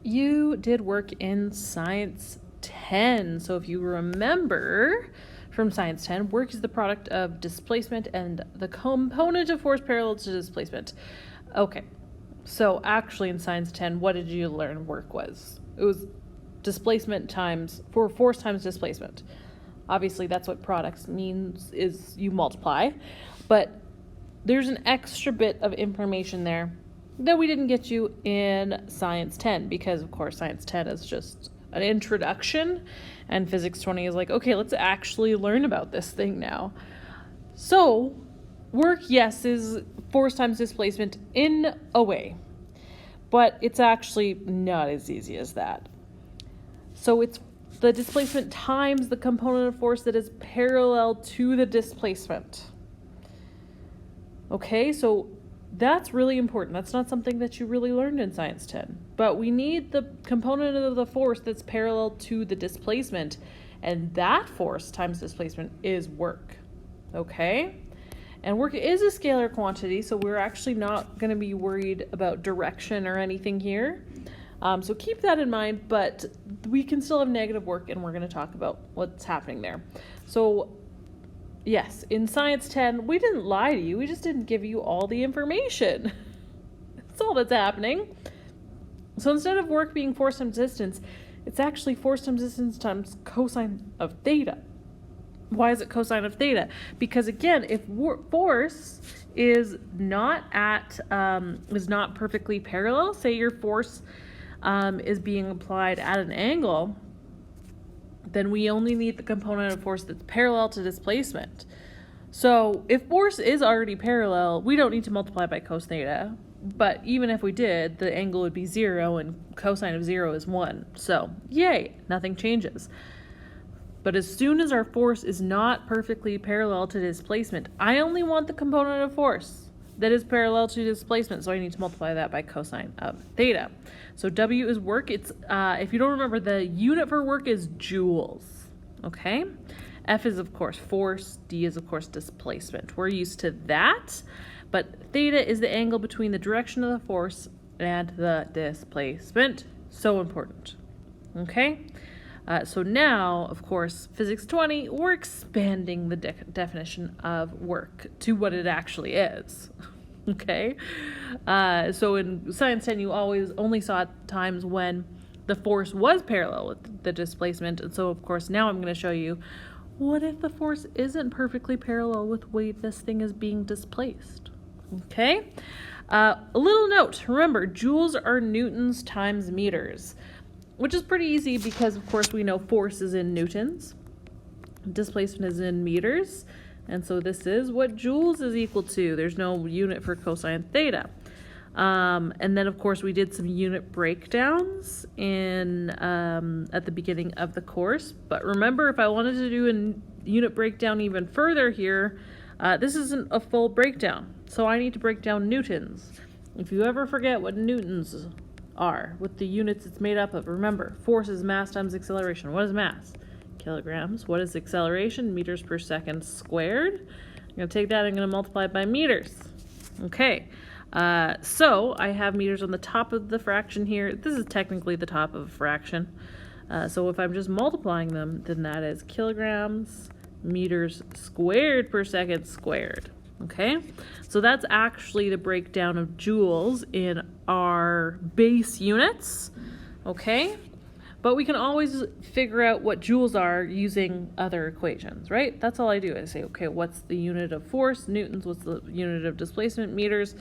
you did work in Science 10. So if you remember from Science 10, work is the product of displacement and the component of force parallel to displacement. Okay, so actually in Science 10, what did you learn work was? It was displacement times, for force times displacement. Obviously that's what products means, is you multiply, but there's an extra bit of information there that we didn't get you in Science 10, because of course Science 10 is just an introduction and Physics 20 is like, okay, let's actually learn about this thing now. So work, yes, is force times displacement in a way, but it's actually not as easy as that. So it's the displacement times the component of force that is parallel to the displacement. Okay, so that's really important. That's not something that you really learned in Science 10. But we need the component of the force that's parallel to the displacement. And that force times displacement is work. Okay? And work is a scalar quantity, so we're actually not going to be worried about direction or anything here. So keep that in mind, but we can still have negative work, and we're going to talk about what's happening there. So yes, in Science 10, we didn't lie to you. We just didn't give you all the information. That's all that's happening. So instead of work being force times distance, it's actually force times distance times cosine of theta. Why is it cosine of theta? Because again, if force is not perfectly parallel, say your force is being applied at an angle, then we only need the component of force that's parallel to displacement. So if force is already parallel, we don't need to multiply by cos theta. But even if we did, the angle would be 0 and cosine of 0 is 1. So yay, nothing changes. But as soon as our force is not perfectly parallel to displacement, I only want the component of force that is parallel to displacement, so I need to multiply that by cosine of theta. So W is work. It's if you don't remember, the unit for work is joules. Okay? F is of course force. D is of course displacement. We're used to that, but theta is the angle between the direction of the force and the displacement. So important. Okay? So now, of course, Physics 20, we're expanding the definition of work to what it actually is. Okay? So in Science 10, you always only saw times when the force was parallel with the displacement. And so, of course, now I'm going to show you, what if the force isn't perfectly parallel with the way this thing is being displaced? Okay? A little note, remember, joules are newtons times meters, which is pretty easy because, of course, we know force is in newtons, displacement is in meters, and so this is what joules is equal to. There's no unit for cosine theta. And then, of course, we did some unit breakdowns at the beginning of the course. But remember, if I wanted to do a unit breakdown even further here, this isn't a full breakdown, so I need to break down newtons. If you ever forget what newtons are, with the units it's made up of, remember, force is mass times acceleration. What is mass? Kilograms. What is acceleration? Meters per second squared. I'm going to take that and I'm going to multiply it by meters. Okay, so I have meters on the top of the fraction here. This is technically the top of a fraction. So if I'm just multiplying them, then that is kilograms meters squared per second squared. Okay, so that's actually the breakdown of joules in our base units. Okay, but we can always figure out what joules are using other equations, right? That's all I do. I say, okay, what's the unit of force? Newtons. What's the unit of displacement? Meters.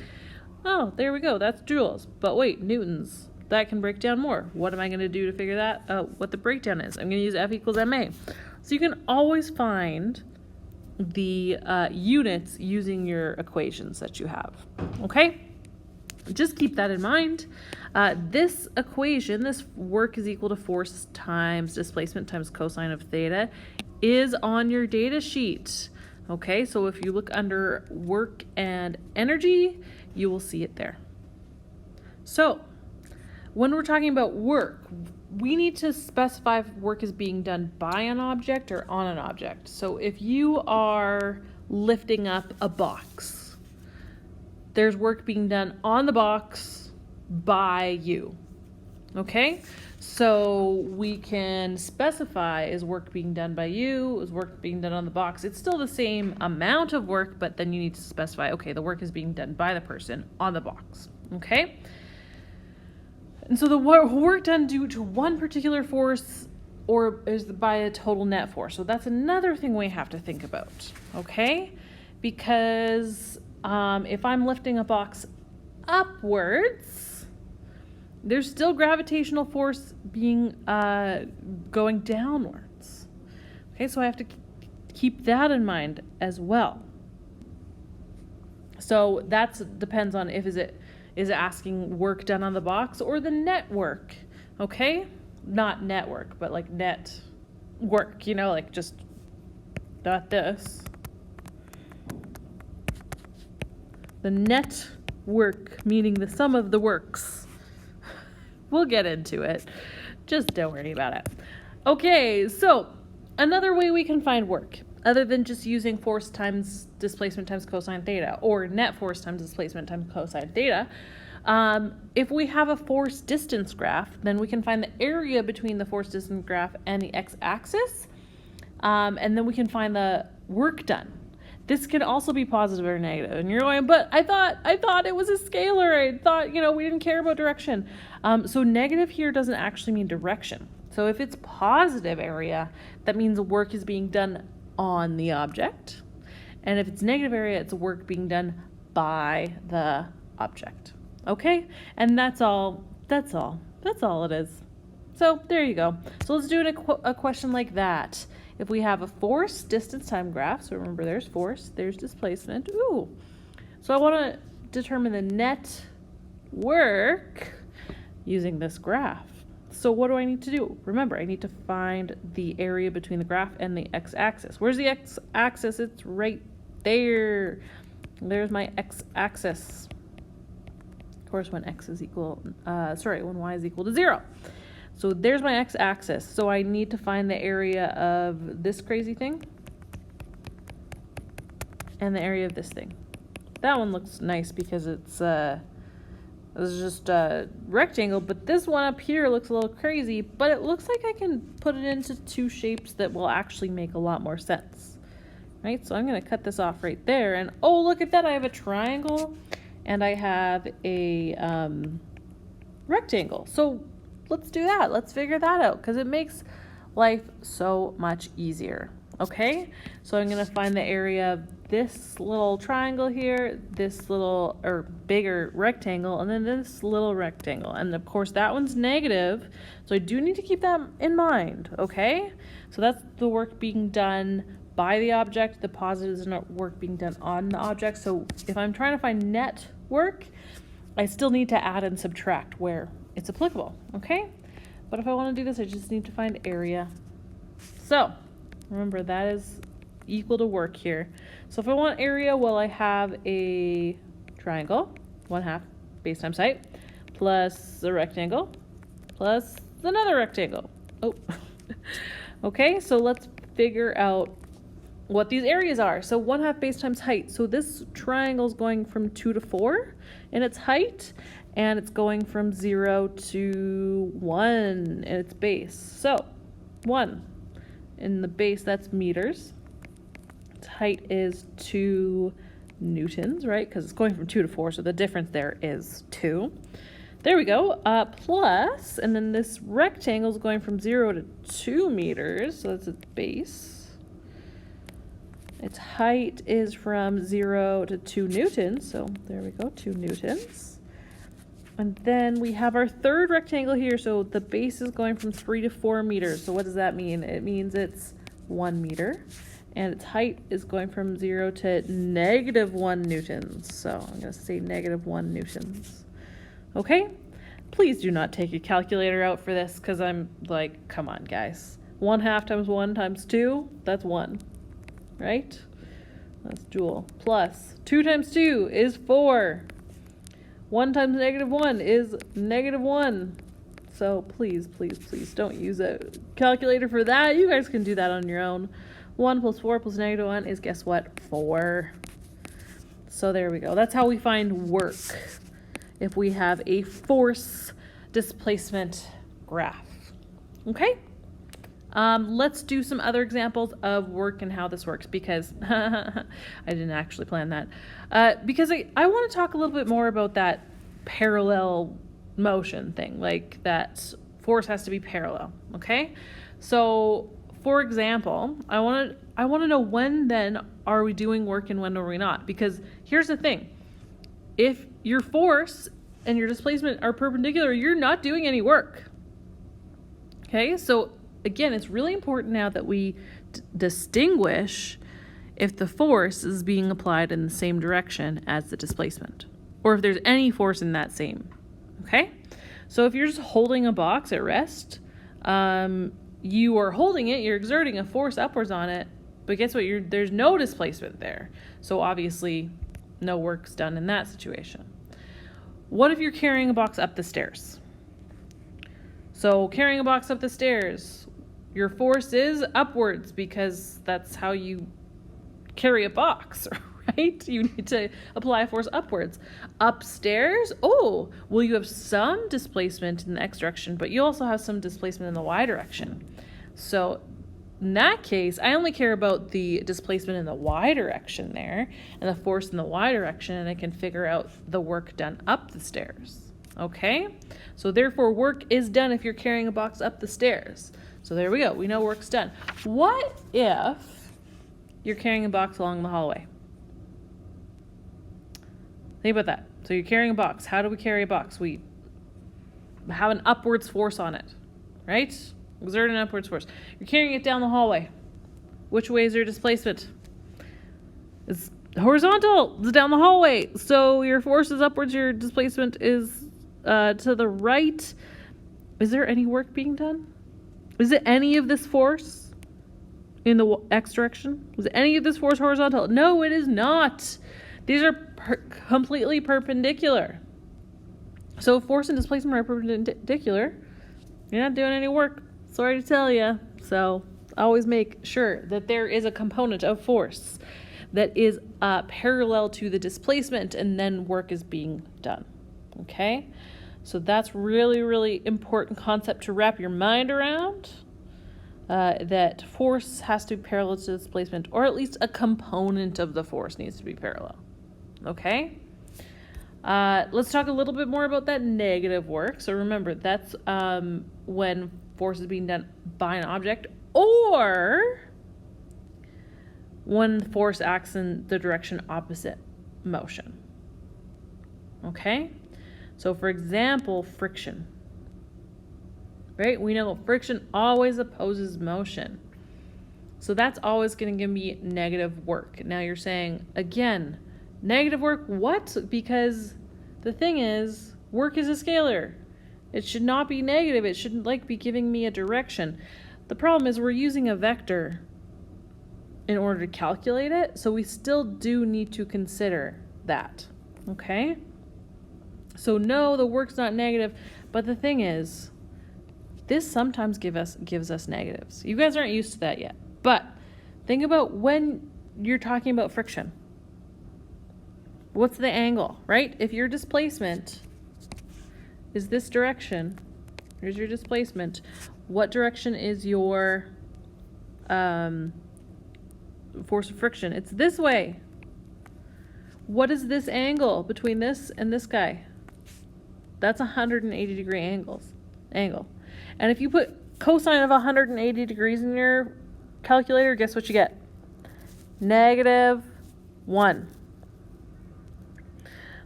Oh, there we go. That's joules. But wait, newtons. That can break down more. What am I going to do to figure that? What the breakdown is? I'm going to use F equals ma. So you can always find the units using your equations that you have. Okay? Just keep that in mind. This equation, this work is equal to force times displacement times cosine of theta, is on your data sheet. Okay, so if you look under work and energy, you will see it there. So when we're talking about work, we need to specify if work is being done by an object or on an object. So if you are lifting up a box, there's work being done on the box by you. Okay, so we can specify, is work being done by you, is work being done on the box. It's still the same amount of work, but then you need to specify, okay, the work is being done by the person on the box. Okay, and so the work done due to one particular force or is by a total net force. So that's another thing we have to think about. Okay, because if I'm lifting a box upwards, there's still gravitational force being going downwards. Okay, so I have to keep that in mind as well. So that depends on is it asking work done on the box or the network. Okay, not network, but like net work. You know, like just not this. The net work meaning the sum of the works. We'll get into it. Just don't worry about it. Okay, so another way we can find work, other than just using force times displacement times cosine theta, or net force times displacement times cosine theta, if we have a force distance graph, then we can find the area between the force distance graph and the x-axis, and then we can find the work done. This can also be positive or negative. And you're going, but I thought it was a scalar. I thought, we didn't care about direction. So negative here doesn't actually mean direction. So if it's positive area, that means work is being done on the object. And if it's negative area, it's work being done by the object. Okay? And that's all it is. So there you go. So let's do a question like that. If we have a force, distance, time graph, so remember there's force, there's displacement. Ooh. So I want to determine the net work using this graph. So what do I need to do? Remember, I need to find the area between the graph and the x-axis. Where's the x-axis? It's right there. There's my x-axis. Of course, when y is equal to 0. So there's my x-axis. So I need to find the area of this crazy thing and the area of this thing. That one looks nice because it's just a rectangle, but this one up here looks a little crazy, but it looks like I can put it into two shapes that will actually make a lot more sense. Right? So I'm going to cut this off right there, and oh, look at that. I have a triangle and I have a rectangle. So let's do that. Let's figure that out because it makes life so much easier. Okay, so I'm going to find the area of this little triangle here, this little or bigger rectangle, and then this little rectangle. And of course that one's negative, so I do need to keep that in mind. Okay, so that's the work being done by the object. The positive is not work being done on the object. So if I'm trying to find net work, I still need to add and subtract where it's applicable. Okay, but if I want to do this, I just need to find area. So remember, that is equal to work here. So if I want area, well, I have a triangle, 1/2 base times height, plus a rectangle, plus another rectangle. Oh, okay, so let's figure out what these areas are. So 1/2 base times height. So this triangle is going from 2 to 4 in its height, and it's going from 0 to 1 in its base. So 1 in the base, that's meters. Its height is 2 newtons, right? Because it's going from 2 to 4, so the difference there is 2. There we go. Plus, and then this rectangle is going from 0 to 2 meters, so that's its base. Its height is from 0 to 2 newtons, so there we go, 2 newtons. And then we have our third rectangle here, so the base is going from 3 to 4 meters. So what does that mean? It means it's 1 meter, and its height is going from 0 to -1 newtons. So I'm going to say -1 newtons. Okay? Please do not take a calculator out for this, because I'm like, come on, guys. 1/2 times 1 times 2, that's 1, right? That's joule. Plus 2 times 2 is 4. 1 times -1 is -1. So please, please, please don't use a calculator for that. You guys can do that on your own. 1 plus 4 plus -1 is, guess what? 4. So there we go. That's how we find work. If we have a force displacement graph. Okay? Let's do some other examples of work and how this works, because I didn't actually plan that. Because I want to talk a little bit more about that parallel motion thing, like that force has to be parallel. Okay? So, for example, I want to know, when then are we doing work and when are we not? Because here's the thing. If your force and your displacement are perpendicular, you're not doing any work. Okay? So again, it's really important now that we distinguish if the force is being applied in the same direction as the displacement, or if there's any force in that same. Okay? So if you're just holding a box at rest, you are holding it, you're exerting a force upwards on it, but guess what? There's no displacement there. So obviously, no work's done in that situation. What if you're carrying a box up the stairs? So carrying a box up the stairs, your force is upwards because that's how you carry a box, right? You need to apply a force upwards. Upstairs, well, you have some displacement in the x direction, but you also have some displacement in the y direction. So in that case, I only care about the displacement in the y direction there and the force in the y direction, and I can figure out the work done up the stairs. Okay? So therefore, work is done if you're carrying a box up the stairs. So there we go. We know work's done. What if you're carrying a box along the hallway? Think about that. So you're carrying a box. How do we carry a box? We have an upwards force on it, right? Exert an upwards force. You're carrying it down the hallway. Which way is your displacement? It's horizontal. It's down the hallway. So your force is upwards. Your displacement is to the right. Is there any work being done? Is it any of this force in the x direction? Is any of this force horizontal? No, it is not. These are completely perpendicular. So if force and displacement are perpendicular, you're not doing any work. Sorry to tell you. So always make sure that there is a component of force that is parallel to the displacement, and then work is being done. Okay? So that's really, really important concept to wrap your mind around, that force has to be parallel to displacement, or at least a component of the force needs to be parallel. Okay? Let's talk a little bit more about that negative work. So remember, that's when force is being done by an object, or when force acts in the direction opposite motion. Okay? So for example, friction. Right? We know friction always opposes motion. So that's always going to give me negative work. Now you're saying, again, negative work, what? Because the thing is, work is a scalar. It should not be negative. It shouldn't be giving me a direction. The problem is we're using a vector in order to calculate it, so we still do need to consider that. Okay? So no, the work's not negative, but the thing is, this sometimes gives us negatives. You guys aren't used to that yet, but think about when you're talking about friction. What's the angle, right? If your displacement is this direction, here's your displacement, what direction is your force of friction? It's this way. What is this angle between this and this guy? That's 180 degree angle. And if you put cosine of 180 degrees in your calculator, guess what you get? -1.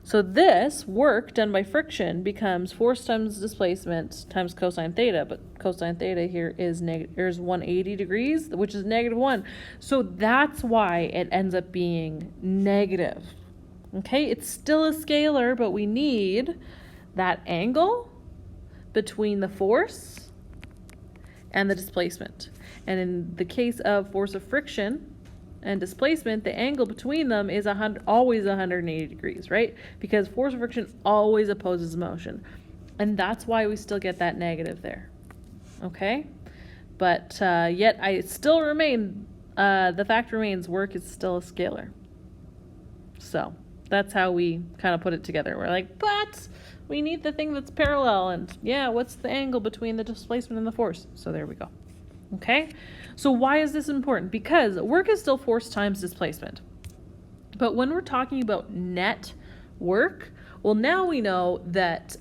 So this work done by friction becomes force times displacement times cosine theta, but cosine theta here is 180 degrees, which is -1. So that's why it ends up being negative. Okay, it's still a scalar, but we need that angle between the force and the displacement. And in the case of force of friction and displacement, the angle between them is always 180 degrees, right? Because force of friction always opposes motion. And that's why we still get that negative there. Okay? But yet the fact remains, work is still a scalar. So that's how we kind of put it together. We're like, but we need the thing that's parallel, and yeah, what's the angle between the displacement and the force? So there we go. Okay, so why is this important? Because work is still force times displacement. But when we're talking about net work, well, now we know that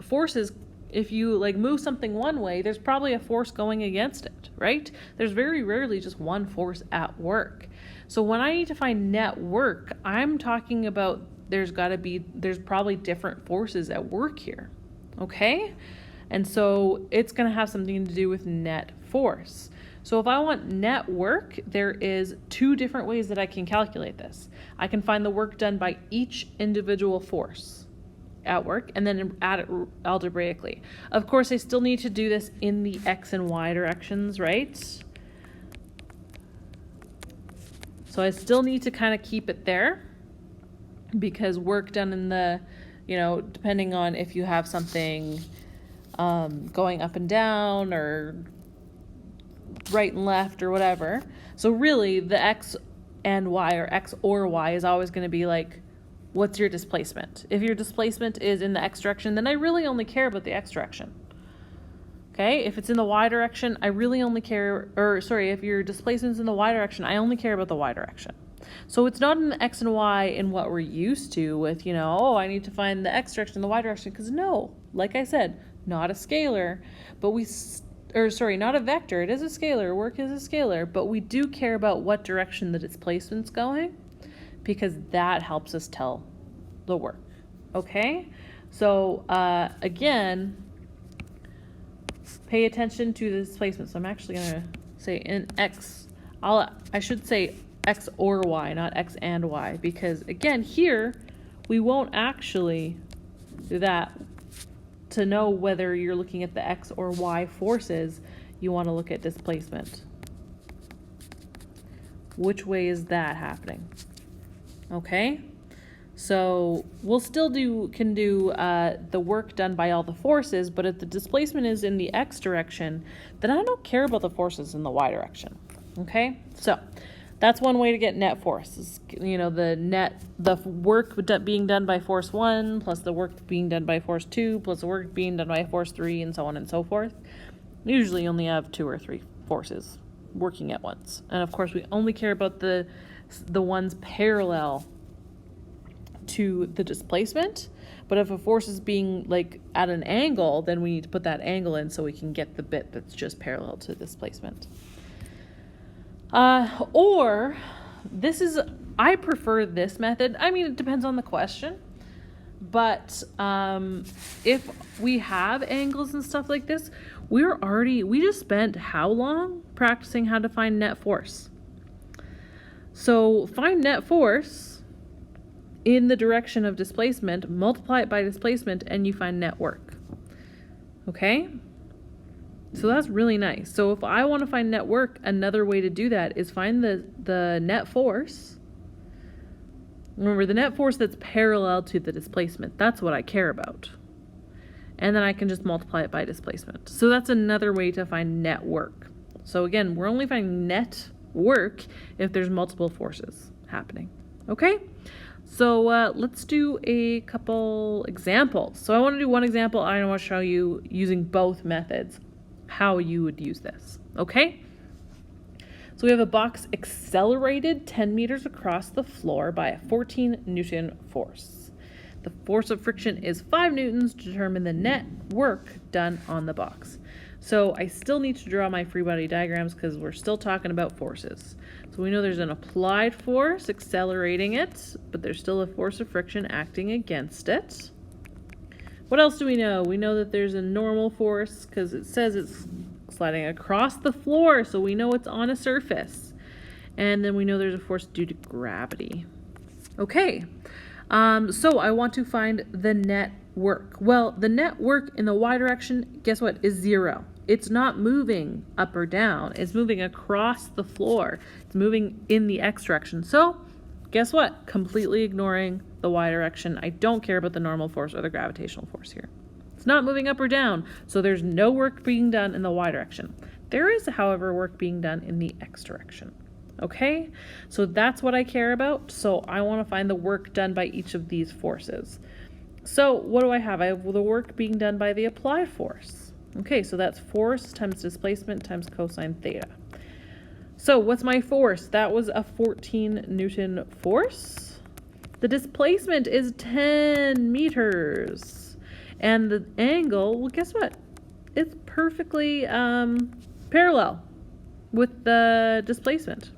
forces, if you like move something one way, there's probably a force going against it, right? There's very rarely just one force at work. So when I need to find net work, I'm talking about there's probably different forces at work here, okay? And so it's going to have something to do with net force. So if I want net work, there is two different ways that I can calculate this. I can find the work done by each individual force at work and then add it algebraically. Of course, I still need to do this in the x and y directions, right? So I still need to kind of keep it there because work done in the, depending on if you have something going up and down or right and left or whatever. So really the x and y, or x or y, is always going to be like, what's your displacement? If your displacement is in the x direction, then I really only care about the x direction. Okay, if it's in the y direction, I really only care, if your displacement's in the y direction, I only care about the y direction. So it's not in the x and y in what we're used to with, I need to find the x direction and the y direction, because no, like I said, not a scalar, but not a vector. It is a scalar. Work is a scalar, but we do care about what direction the displacement's going because that helps us tell the work. Okay? So, again, pay attention to the displacement. So I'm actually going to say in x, I should say x or y, not x and y, because again, here, we won't actually do that. To know whether you're looking at the x or y forces, you want to look at displacement. Which way is that happening? Okay, so we'll still can do the work done by all the forces, but if the displacement is in the x direction, then I don't care about the forces in the y direction. Okay, so that's one way to get net force. Is, the work being done by force 1 plus the work being done by force 2 plus the work being done by force 3 and so on and so forth. Usually only have 2 or 3 forces working at once. And of course we only care about the ones parallel to the displacement. But if a force is being like at an angle, then we need to put that angle in so we can get the bit that's just parallel to displacement. Or I prefer this method. I mean, it depends on the question, but if we have angles and stuff like this, we just spent how long practicing how to find net force? So find net force in the direction of displacement, multiply it by displacement, and you find net work. Okay? So that's really nice. So if I want to find net work, another way to do that is find the net force. Remember, the net force that's parallel to the displacement. That's what I care about. And then I can just multiply it by displacement. So that's another way to find net work. So again, we're only finding net work if there's multiple forces happening. Okay? So let's do a couple examples. So I want to do one example. I want to show you using both methods how you would use this. Okay? So we have a box accelerated 10 meters across the floor by a 14 Newton force. The force of friction is 5 newtons to determine the net work done on the box. So I still need to draw my free body diagrams because we're still talking about forces. So we know there's an applied force accelerating it, but there's still a force of friction acting against it. What else do we know? We know that there's a normal force because it says it's sliding across the floor, so we know it's on a surface. And then we know there's a force due to gravity. Okay, so I want to find the net work. Well, the net work in the y direction, guess what, is 0. It's not moving up or down. It's moving across the floor. It's moving in the x direction. So guess what? Completely ignoring the y direction. I don't care about the normal force or the gravitational force here. It's not moving up or down, so there's no work being done in the y direction. There is, however, work being done in the x direction. Okay? So that's what I care about. So I want to find the work done by each of these forces. So what do I have? I have the work being done by the applied force. Okay, so that's force times displacement times cosine theta. So what's my force? That was a 14 Newton force. The displacement is 10 meters. And the angle, well, guess what? It's perfectly parallel with the displacement,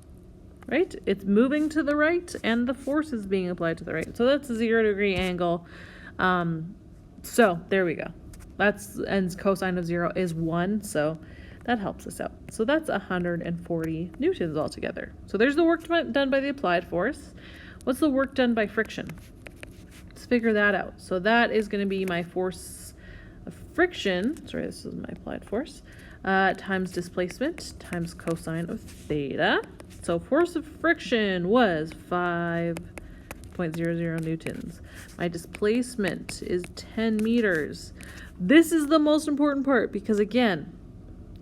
right? It's moving to the right and the force is being applied to the right. So that's a 0-degree angle. So there we go. And cosine of 0 is 1, so that helps us out. So that's 140 newtons altogether. So there's the work done by the applied force. What's the work done by friction? Let's figure that out. So that is going to be my force of friction. Sorry, this is my applied force. Times displacement times cosine of theta. So force of friction was 5.00 newtons. My displacement is 10 meters. This is the most important part because, again,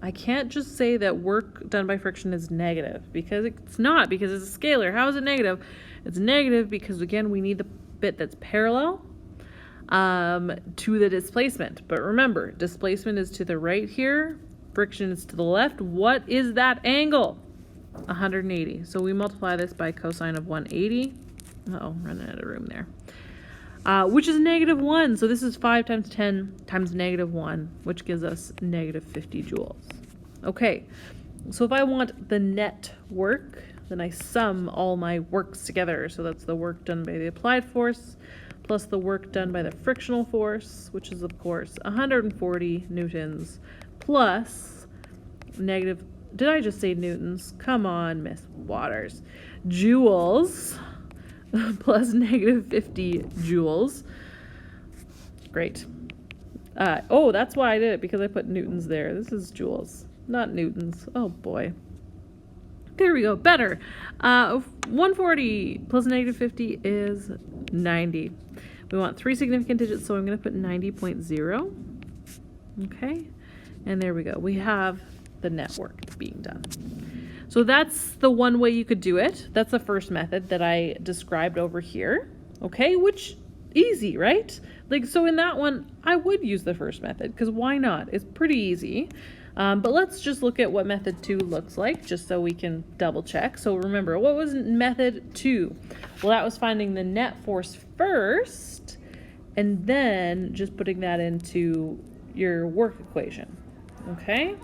I can't just say that work done by friction is negative because it's not, because it's a scalar. How is it negative? It's negative because, again, we need the bit that's parallel to the displacement. But remember, displacement is to the right here. Friction is to the left. What is that angle? 180. So we multiply this by cosine of 180. Uh-oh, running out of room there. Which is -1. So this is 5 times 10 times -1, which gives us -50 joules. Okay, so if I want the net work, then I sum all my works together. So that's the work done by the applied force plus the work done by the frictional force, which is, of course, 140 newtons plus negative, did I just say newtons? Come on, Miss Waters. Joules plus -50 joules. Great. Oh, that's why I did it, because I put newtons there. This is joules, not newtons. Oh boy. There we go. Better. 140 plus -50 is 90. We want 3 significant digits, so I'm going to put 90.0. Okay. And there we go. We have the net work being done. So that's the one way you could do it. That's the first method that I described over here. Okay, which easy, right? Like, so in that one, I would use the first method because why not? It's pretty easy. But let's just look at what method 2 looks like just so we can double check. So remember, what was method 2? Well, that was finding the net force first and then just putting that into your work equation. Okay?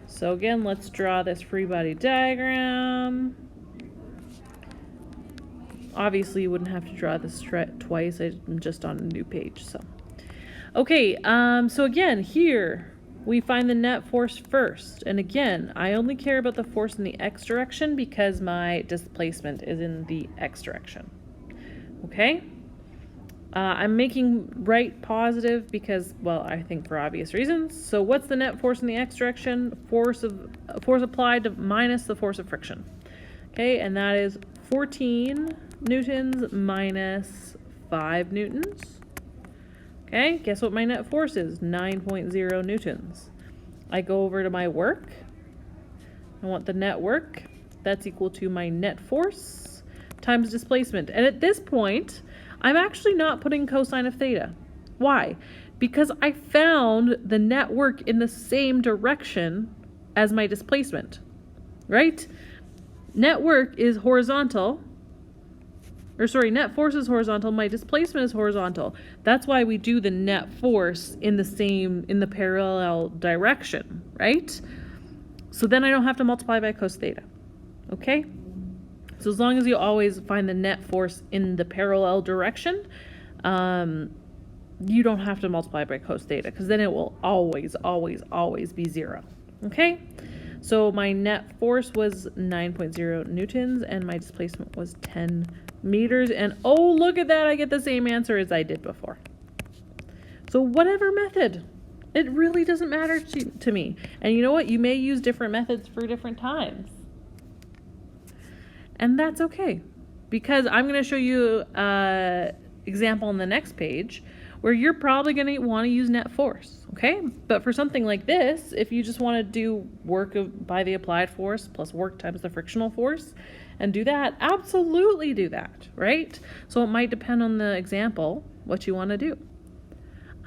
So again, let's draw this free body diagram. Obviously, you wouldn't have to draw this twice. I'm just on a new page. So, okay. So again, here we find the net force first. And again, I only care about the force in the x direction because my displacement is in the x direction. Okay. I'm making right positive because, well, I think for obvious reasons. So what's the net force in the x direction? Force applied to minus the force of friction. Okay, and that is 14 newtons minus 5 newtons. Okay, guess what my net force is? 9.0 newtons. I go over to my work. I want the net work. That's equal to my net force times displacement. And at this point, I'm actually not putting cosine of theta. Why? Because I found the net work in the same direction as my displacement, right? Net work is horizontal, net force is horizontal, my displacement is horizontal. That's why we do the net force in the parallel direction, right? So then I don't have to multiply by cos theta, okay? So as long as you always find the net force in the parallel direction, you don't have to multiply by cos theta because then it will always, always, always be 0. Okay? So my net force was 9.0 newtons and my displacement was 10 meters. And oh, look at that. I get the same answer as I did before. So whatever method, it really doesn't matter to me. And you know what? You may use different methods for different times. And that's okay, because I'm going to show you an example on the next page where you're probably going to want to use net force, okay? But for something like this, if you just want to do work by the applied force plus work times the frictional force and do that, absolutely do that, right? So it might depend on the example what you want to do.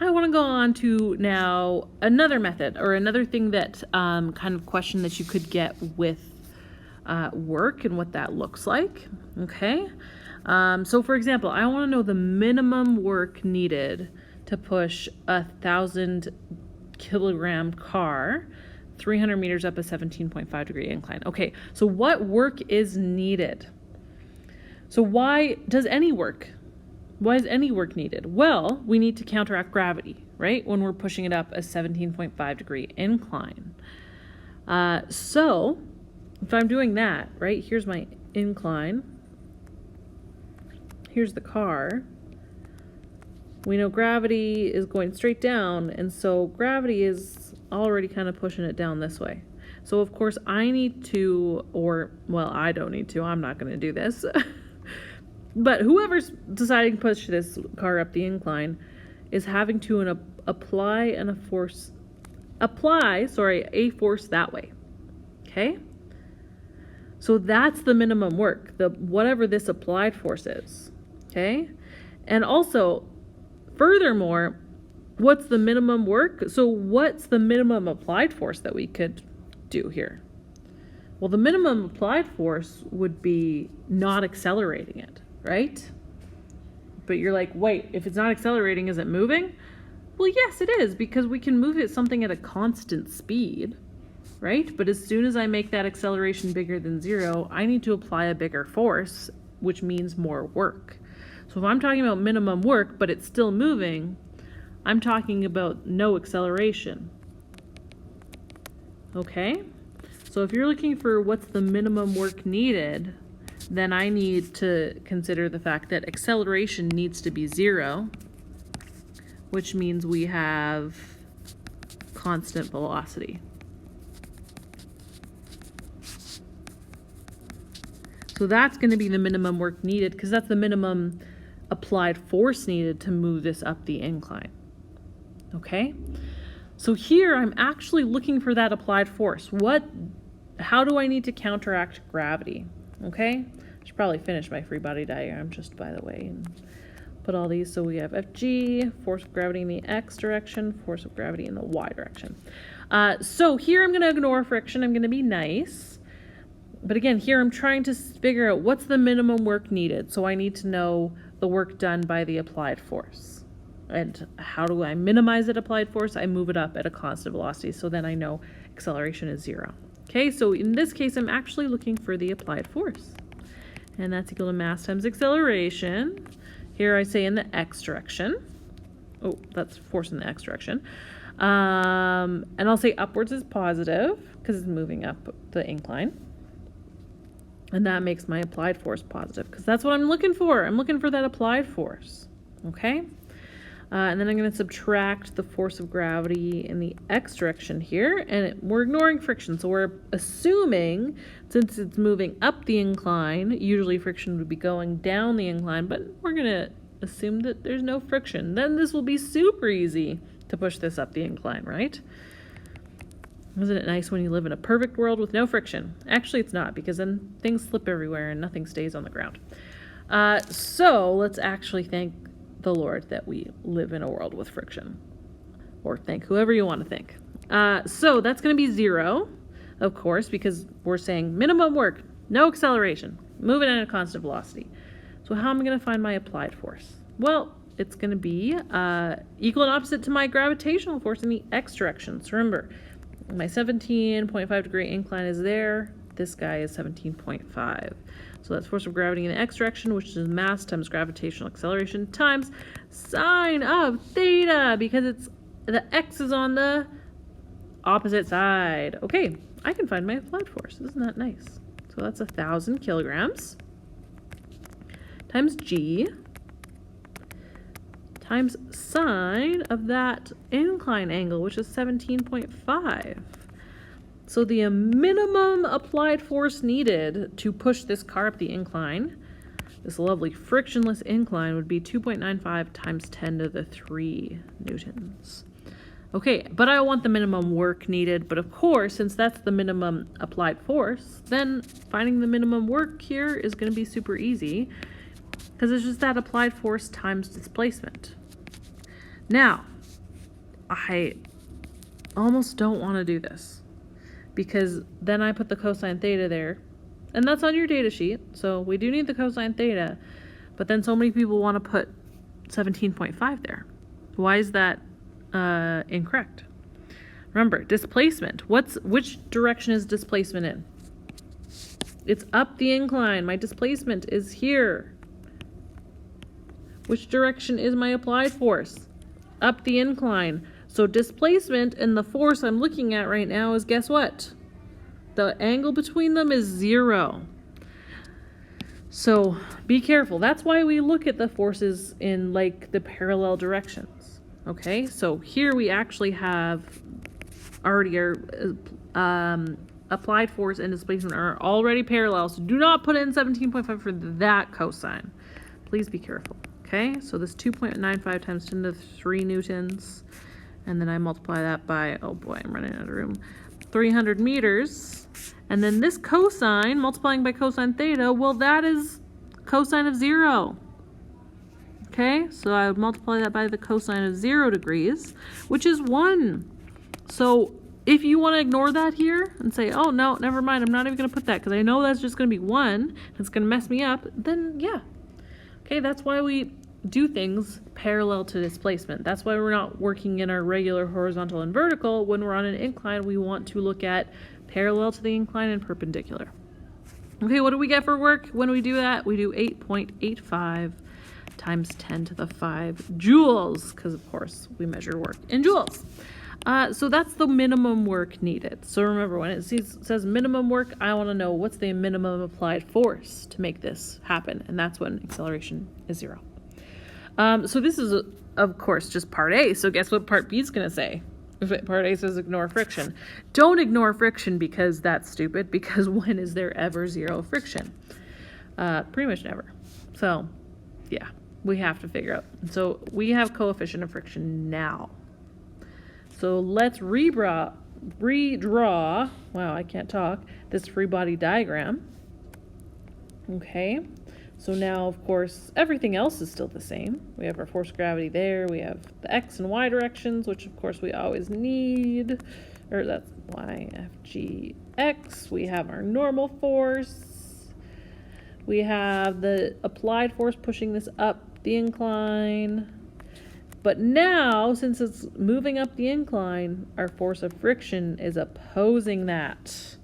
I want to go on to now another method, or another thing that kind of question that you could get with work and what that looks like. Okay. So for example, I want to know the minimum work needed to push 1,000-kilogram car 300 meters up a 17.5 degree incline. Okay, so what work is needed? So why is any work needed? Well, we need to counteract gravity, right? When we're pushing it up a 17.5 degree incline. So if I'm doing that, right, here's my incline. Here's the car. We know gravity is going straight down, and so gravity is already kind of pushing it down this way. So of course I need to, I don't need to, I'm not going to do this. But whoever's deciding to push this car up the incline is having to apply a force that way. Okay? So that's the minimum work, whatever this applied force is. Okay? And also, furthermore, what's the minimum work? So what's the minimum applied force that we could do here? Well, the minimum applied force would be not accelerating it, right? But you're like, wait, if it's not accelerating, is it moving? Well, yes, it is, because we can move it something at a constant speed, right? But as soon as I make that acceleration bigger than 0, I need to apply a bigger force, which means more work. So if I'm talking about minimum work, but it's still moving, I'm talking about no acceleration. Okay? So if you're looking for what's the minimum work needed, then I need to consider the fact that acceleration needs to be 0, which means we have constant velocity. So that's going to be the minimum work needed, because that's the minimum applied force needed to move this up the incline. Okay? So here I'm actually looking for that applied force. How do I need to counteract gravity? Okay? I should probably finish my free body diagram just by the way and put all these. So we have Fg, force of gravity in the x direction, force of gravity in the y direction. So here I'm going to ignore friction. I'm going to be nice. But again, here I'm trying to figure out what's the minimum work needed. So I need to know the work done by the applied force. And how do I minimize that applied force? I move it up at a constant velocity. So then I know acceleration is 0. Okay, so in this case, I'm actually looking for the applied force. And that's equal to mass times acceleration. Here I say in the x direction. Oh, that's force in the x direction. And I'll say upwards is positive because it's moving up the incline. And that makes my applied force positive because that's what I'm looking for. I'm looking for that applied force. Okay? And then I'm going to subtract the force of gravity in the x direction here. And we're ignoring friction. So we're assuming, since it's moving up the incline, usually friction would be going down the incline. But we're going to assume that there's no friction. Then this will be super easy to push this up the incline, right? Isn't it nice when you live in a perfect world with no friction? Actually, it's not, because then things slip everywhere and nothing stays on the ground. So let's actually thank the Lord that we live in a world with friction. Or thank whoever you want to thank. So that's going to be 0, of course, because we're saying minimum work, no acceleration, moving at a constant velocity. So how am I going to find my applied force? Well, it's going to be equal and opposite to my gravitational force in the x direction. So remember, my 17.5 degree incline is there. This guy is 17.5. So that's force of gravity in the x direction, which is mass times gravitational acceleration times sine of theta, because the x is on the opposite side. Okay, I can find my applied force. Isn't that nice? So that's 1,000 kilograms times g times sine of that incline angle, which is 17.5. So the minimum applied force needed to push this car up the incline, this lovely frictionless incline, would be 2.95 times 10 to the 3 newtons. Okay, but I want the minimum work needed, but of course, since that's the minimum applied force, then finding the minimum work here is going to be super easy, because it's just that applied force times displacement. Now, I almost don't want to do this, because then I put the cosine theta there, and that's on your data sheet, so we do need the cosine theta, but then so many people want to put 17.5 there. Why is that incorrect? Remember, displacement. Which direction is displacement in? It's up the incline. My displacement is here. Which direction is my applied force? Up the incline. So displacement and the force I'm looking at right now is, guess what? The angle between them is 0. So be careful. That's why we look at the forces in like the parallel directions. Okay, so here we actually have already our applied force and displacement are already parallel. So do not put in 17.5 for that cosine. Please be careful. Okay, so this 2.95 times 10 to the 3 newtons. And then I multiply that by, oh boy, I'm running out of room, 300 meters. And then this cosine, multiplying by cosine theta, well, that is cosine of 0. Okay, so I would multiply that by the cosine of 0 degrees, which is 1. So if you want to ignore that here and say, oh, no, never mind, I'm not even going to put that because I know that's just going to be 1, and it's going to mess me up, then yeah. Okay, that's why we do things parallel to displacement. That's why we're not working in our regular horizontal and vertical. When we're on an incline, we want to look at parallel to the incline and perpendicular. Okay, what do we get for work when we do that? We do 8.85 times 10 to the 5 joules, because of course we measure work in joules. So that's the minimum work needed. So remember, when it says minimum work, I want to know what's the minimum applied force to make this happen, and that's when acceleration is 0. So this is, of course, just part A. So guess what part B is going to say? Part A says ignore friction. Don't ignore friction because that's stupid, because when is there ever 0 friction? Pretty much never. So yeah, we have to figure out. So we have coefficient of friction now. So let's redraw, wow, I can't talk, this free body diagram. Okay, so now, of course, everything else is still the same. We have our force of gravity there. We have the x and y directions, which, of course, we always need. Or that's y, f, g, x. We have our normal force. We have the applied force pushing this up the incline. But now, since it's moving up the incline, our force of friction is opposing that.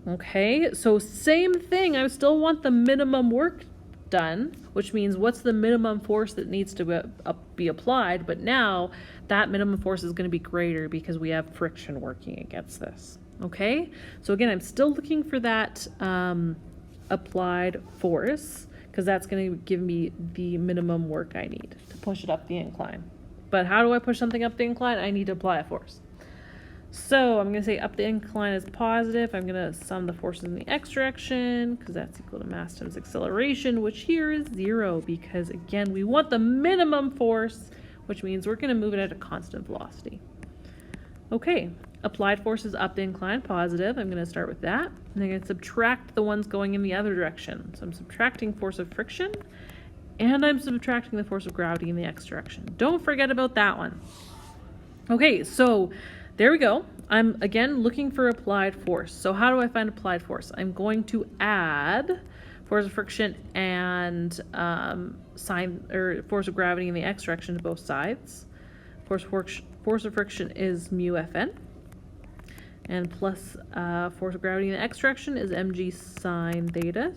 Okay, so same thing. I still want the minimum work done, which means what's the minimum force that needs to be applied, but now that minimum force is going to be greater because we have friction working against this. Okay, so again, I'm still looking for that applied force, because that's going to give me the minimum work I need to push it up the incline. But how do I push something up the incline? I need to apply a force. So I'm going to say up the incline is positive. I'm going to sum the forces in the x direction, because that's equal to mass times acceleration, which here is 0, because again, we want the minimum force, which means we're going to move it at a constant velocity. Okay, applied force is up the incline, positive. I'm going to start with that. And I'm going to subtract the ones going in the other direction. So I'm subtracting force of friction, and I'm subtracting the force of gravity in the x direction. Don't forget about that one. Okay, so there we go. I'm again looking for applied force. So how do I find applied force? I'm going to add force of friction and force of gravity in the x direction to both sides. Force of friction is mu Fn. And plus force of gravity in the x direction is mg sine theta.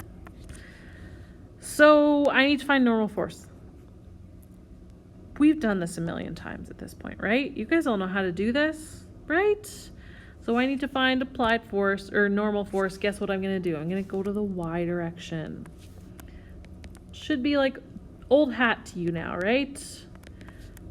So I need to find normal force. We've done this a million times at this point, right? You guys all know how to do this, right? So I need to find applied force or normal force. Guess what I'm going to do? I'm going to go to the y direction. Should be like old hat to you now, right? So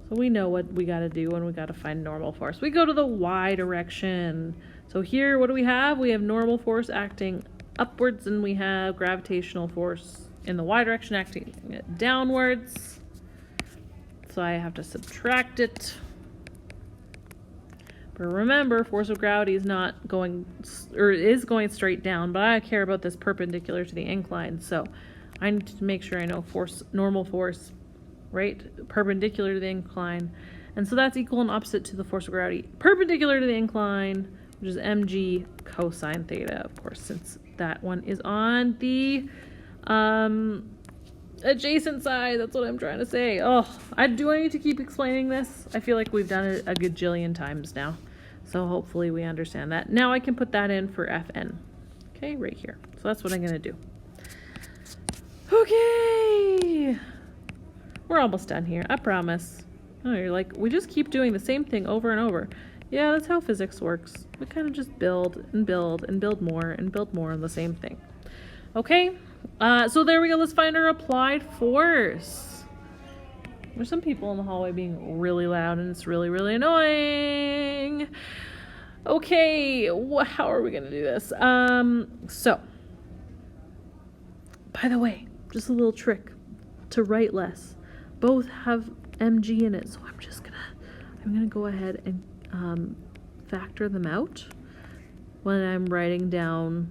we know what we got to do when we got to find normal force. We go to the y direction. So here, what do we have? We have normal force acting upwards, and we have gravitational force in the y direction acting downwards. So I have to subtract it. But remember, force of gravity is not going, or is going straight down, but I care about this perpendicular to the incline. So I need to make sure I know normal force, right, perpendicular to the incline, And so that's equal and opposite to the force of gravity perpendicular to the incline, which is mg cosine theta, of course, since that one is on the adjacent side. That's what I'm trying to say. Oh, do I need to keep explaining this? I feel like we've done it a gajillion times now. So hopefully we understand that. Now I can put that in for Fn. Okay, right here. So that's what I'm going to do. Okay. We're almost done here, I promise. Oh, you're like, we just keep doing the same thing over and over. Yeah, that's how physics works. We kind of just build and build and build more and build more on the same thing. Okay, so there we go. Let's find our applied force. There's some people in the hallway being really loud and it's really, really annoying. Okay, how are we going to do this? So, by the way, just a little trick to write less. Both have mg in it, so I'm gonna go ahead and factor them out when I'm writing down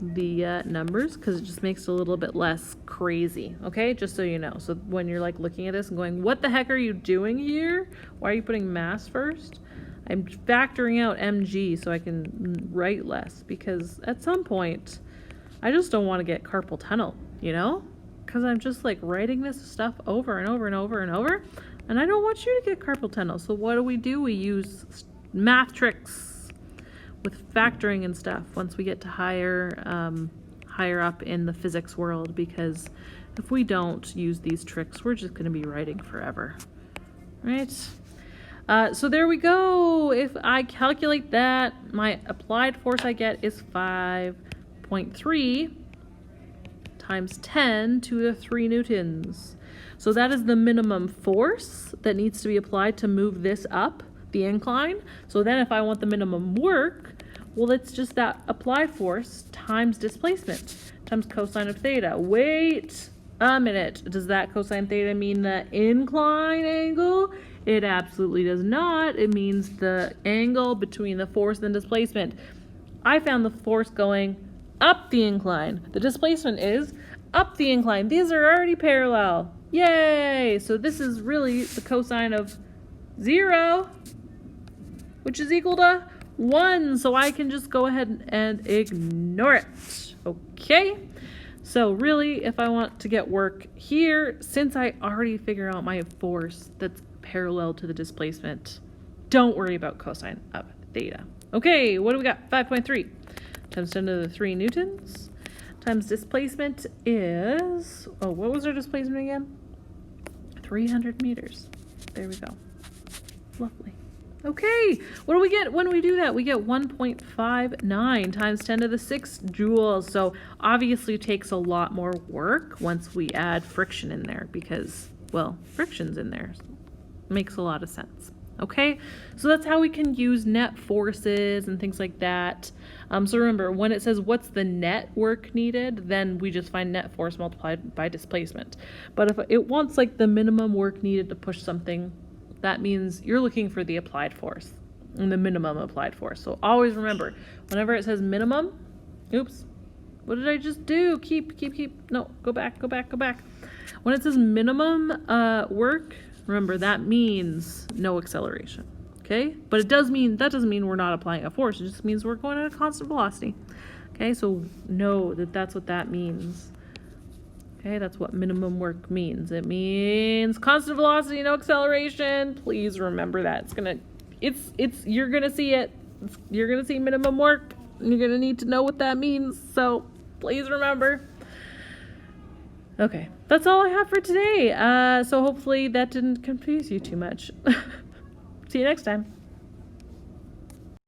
the numbers, because it just makes it a little bit less crazy. Okay, just so you know. So when you're like looking at this and going, what the heck are you doing here? Why are you putting mass first? I'm factoring out mg so I can write less, because at some point I just don't want to get carpal tunnel, you know? Because I'm just like writing this stuff over and over and over and over, and I don't want you to get carpal tunnel. So what do? We use math tricks with factoring and stuff once we get to higher up in the physics world, because if we don't use these tricks, we're just going to be writing forever, right? So there we go. If I calculate that, my applied force I get is 5.3 times 10 to the 3 newtons. So that is the minimum force that needs to be applied to move this up the incline. So then if I want the minimum work, well, it's just that applied force times displacement times cosine of theta. Wait a minute. Does that cosine theta mean the incline angle? It absolutely does not. It means the angle between the force and displacement. I found the force going up the incline. The displacement is up the incline. These are already parallel. Yay! So this is really the cosine of 0, which is equal to 1. So I can just go ahead and ignore it. Okay? So really, if I want to get work here, since I already figure out my force that's parallel to the displacement, don't worry about cosine of theta. Okay, what do we got? 5.3 times 10 to the 3 newtons times displacement is, oh, what was our displacement again? 300 meters. There we go. Lovely. Okay, what do we get when we do that? We get 1.59 times 10 to the 6 joules. So obviously it takes a lot more work once we add friction in there, because, well, friction's in there. Makes a lot of sense. Okay, so that's how we can use net forces and things like that. So remember, when it says what's the net work needed, then we just find net force multiplied by displacement. But if it wants like the minimum work needed to push something, that means you're looking for the applied force and the minimum applied force. So always remember, whenever it says minimum, oops, what did I just do? No, go back. When it says minimum work, remember that means no acceleration. Okay, but that doesn't mean we're not applying a force. It just means we're going at a constant velocity. Okay, so know that that's what that means. Okay, that's what minimum work means. It means constant velocity, no acceleration. Please remember that. You're gonna see it. You're gonna see minimum work, and you're gonna need to know what that means. So please remember. Okay, that's all I have for today. So hopefully that didn't confuse you too much. See you next time.